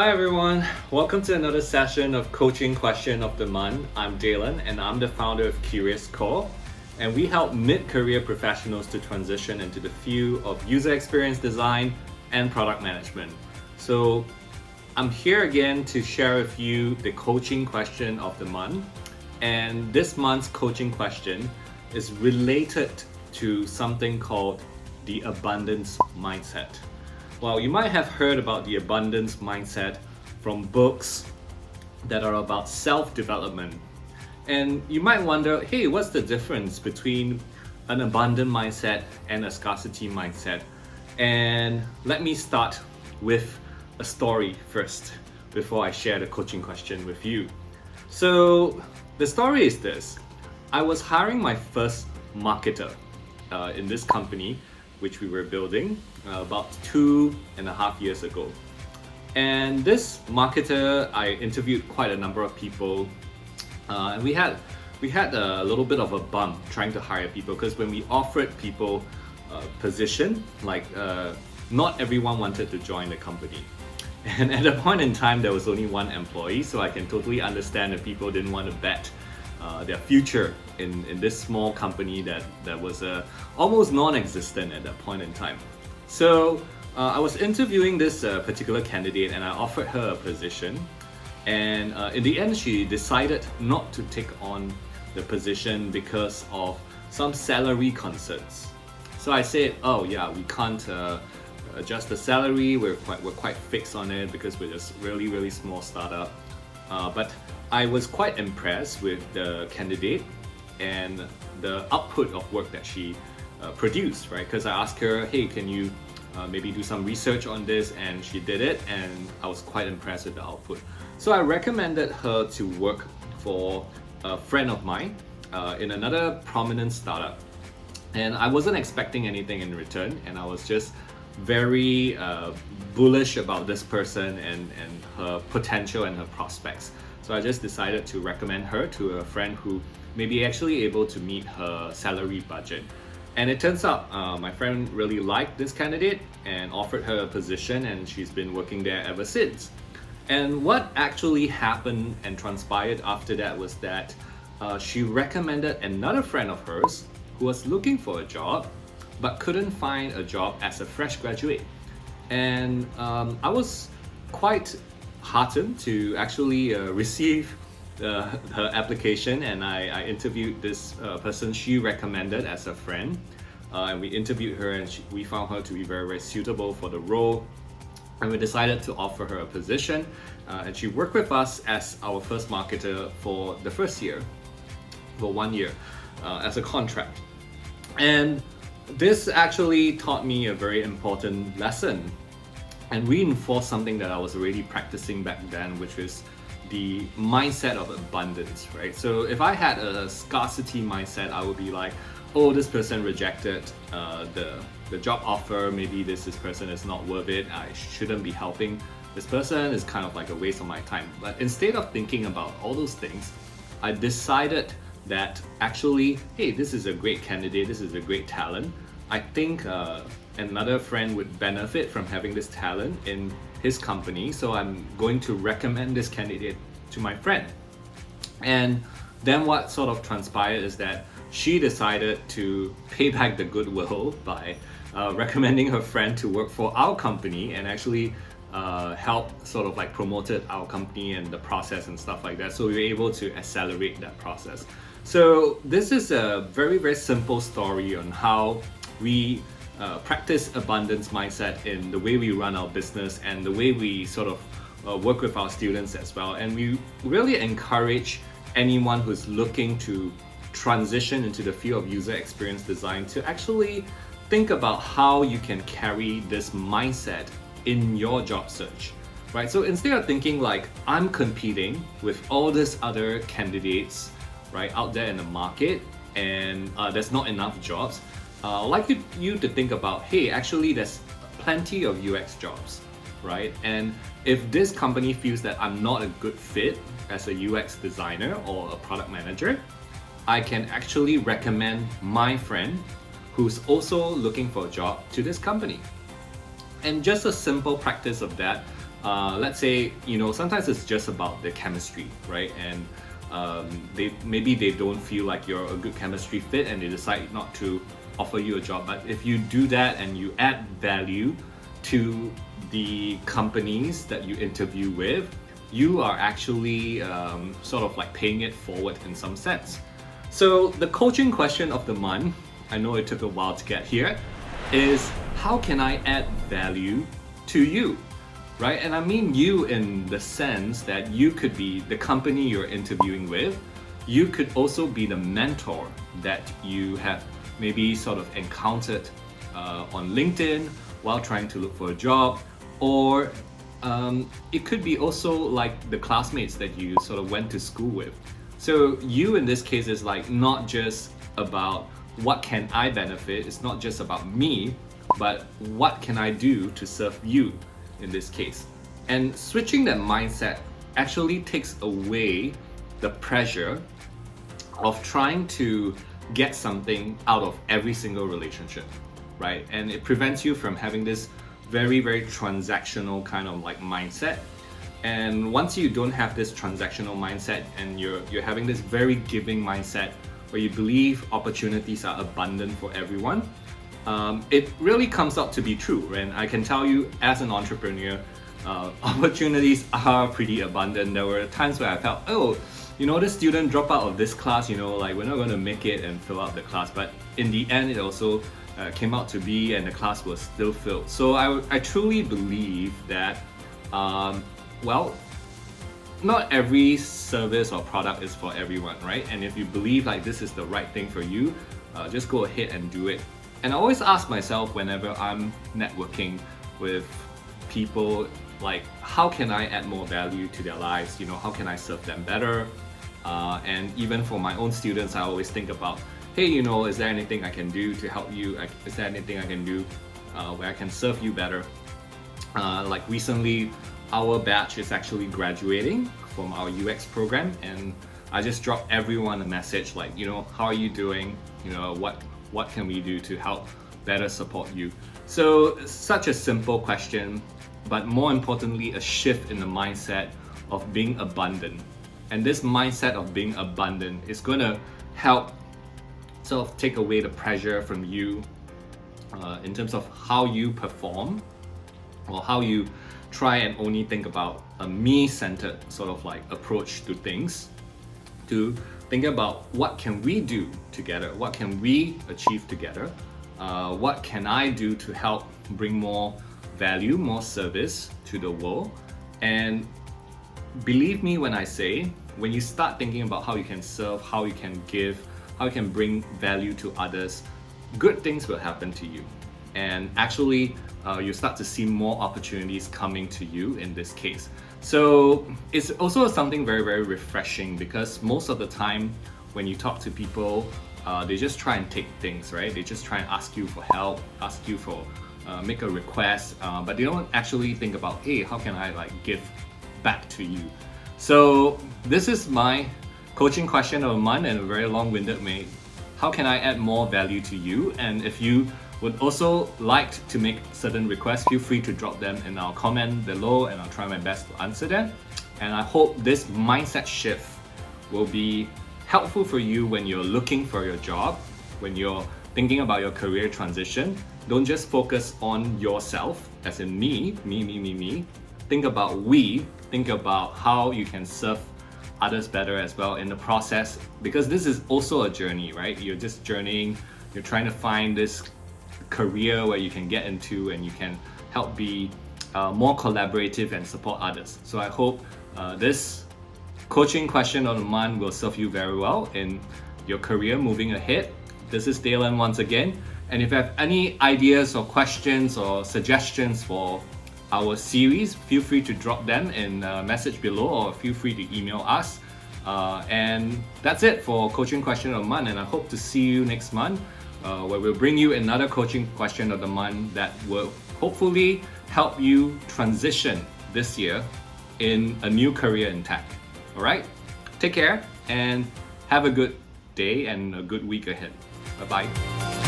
Hi everyone, welcome to another session of Coaching Question of the Month. I'm Daylon and I'm the founder of Curious Core, and we help mid-career professionals to transition into the field of user experience design and product management. So I'm here again to share with you the coaching question of the month, and this month's coaching question is related to something called the abundance mindset. Well, you might have heard about the abundance mindset from books that are about self-development. And you might wonder, hey, what's the difference between an abundant mindset and a scarcity mindset? And let me start with a story first before I share the coaching question with you. So the story is this. I was hiring my first marketer in this company which we were building about 2.5 years ago. And this marketer, I interviewed quite a number of people, and we had a little bit of a bump trying to hire people, because when we offered people a position, not everyone wanted to join the company. And at a point in time, there was only one employee, so I can totally understand that people didn't want to bet their future in this small company that was almost non-existent at that point in time. So I was interviewing this particular candidate and I offered her a position, and in the end she decided not to take on the position because of some salary concerns. So I said, oh yeah, we can't adjust the salary, we're quite fixed on it because we're just really small startup. But I was quite impressed with the candidate and the output of work that she produced, right? Because I asked her, hey, can you maybe do some research on this? And she did it, and I was quite impressed with the output. So I recommended her to work for a friend of mine in another prominent startup. And I wasn't expecting anything in return, and I was just very bullish about this person and her potential and her prospects. So I just decided to recommend her to a friend who may be actually able to meet her salary budget. And it turns out my friend really liked this candidate and offered her a position, and she's been working there ever since. And what actually happened and transpired after that was that she recommended another friend of hers who was looking for a job but couldn't find a job as a fresh graduate. And I was quite heartened to actually receive her application, and I interviewed this person she recommended as a friend, and we interviewed her, and we found her to be very suitable for the role, and we decided to offer her a position, and she worked with us as our first marketer for the first year, for 1 year, as a contract. And this actually taught me a very important lesson and reinforced something that I was already practicing back then, which is the mindset of abundance, right? So if I had a scarcity mindset, I would be like, oh, this person rejected the job offer, maybe this person is not worth it, I shouldn't be helping this person, it's kind of like a waste of my time. But instead of thinking about all those things, I decided that actually, hey, this is a great candidate, this is a great talent. I think another friend would benefit from having this talent in his company, so I'm going to recommend this candidate to my friend. And then what sort of transpired is that she decided to pay back the goodwill by recommending her friend to work for our company, and actually help sort of like promoted our company and the process and stuff like that. So we were able to accelerate that process. So this is a very simple story on how we practice abundance mindset in the way we run our business and the way we sort of work with our students as well. And we really encourage anyone who's looking to transition into the field of user experience design to actually think about how you can carry this mindset in your job search, right? So instead of thinking like, I'm competing with all these other candidates, right, out there in the market, and there's not enough jobs, I'd like you to think about, hey, actually there's plenty of UX jobs, right? And if this company feels that I'm not a good fit as a UX designer or a product manager, I can actually recommend my friend who's also looking for a job to this company. And just a simple practice of that let's say, sometimes it's just about the chemistry, right? And maybe they don't feel like you're a good chemistry fit and they decide not to offer you a job. But if you do that and you add value to the companies that you interview with, you are actually sort of like paying it forward in some sense. So the coaching question of the month, I know it took a while to get here, is how can I add value to you? Right? And I mean you in the sense that you could be the company you're interviewing with. You could also be the mentor that you have maybe sort of encountered on LinkedIn while trying to look for a job, or it could be also like the classmates that you sort of went to school with. So you in this case is like not just about what can I benefit, it's not just about me, but what can I do to serve you in this case. And switching that mindset actually takes away the pressure of trying to get something out of every single relationship, right? And it prevents you from having this very, very transactional kind of like mindset. And once you don't have this transactional mindset and you're having this very giving mindset where you believe opportunities are abundant for everyone, it really comes out to be true. And I can tell you as an entrepreneur, opportunities are pretty abundant. There were times where I felt, this student dropped out of this class, like we're not going to make it and fill out the class. But in the end, it also came out to be and the class was still filled. So I truly believe that, not every service or product is for everyone, right? And if you believe like this is the right thing for you, just go ahead and do it. And I always ask myself whenever I'm networking with people, like, how can I add more value to their lives? How can I serve them better? And even for my own students, I always think about, hey, is there anything I can do to help you? Is there anything I can do where I can serve you better? Like recently, our batch is actually graduating from our UX program, and I just dropped everyone a message like, how are you doing? What can we do to help better support you? So such a simple question, but more importantly, a shift in the mindset of being abundant. And this mindset of being abundant is going to help sort of take away the pressure from you in terms of how you perform, or how you try and only think about a me-centered sort of like approach to things, to think about what can we do together, what can we achieve together, what can I do to help bring more value, more service to the world. And believe me when I say, when you start thinking about how you can serve, how you can give, how you can bring value to others, good things will happen to you. And actually, you start to see more opportunities coming to you in this case. So it's also something very, very refreshing, because most of the time when you talk to people, they just try and take things, right? They just try and ask you for help, ask you for make a request, but they don't actually think about, hey, how can I like give back to you? So this is my coaching question of the month, and a very long-winded way. How can I add more value to you? And if you would also like to make certain requests, feel free to drop them in our comment below, and I'll try my best to answer them. And I hope this mindset shift will be helpful for you when you're looking for your job, when you're thinking about your career transition. Don't just focus on yourself, as in me. Think about we, think about how you can serve others better as well in the process, because this is also a journey, right? You're just journeying, you're trying to find this career where you can get into and you can help be more collaborative and support others. So I hope this coaching question of the month will serve you very well in your career moving ahead. This is Daylon once again, and if you have any ideas or questions or suggestions for our series, feel free to drop them in a message below, or feel free to email us. And that's it for coaching question of the month, and I hope to see you next month, where we'll bring you another coaching question of the month that will hopefully help you transition this year in a new career in tech. All right, take care and have a good day and a good week ahead. Bye bye.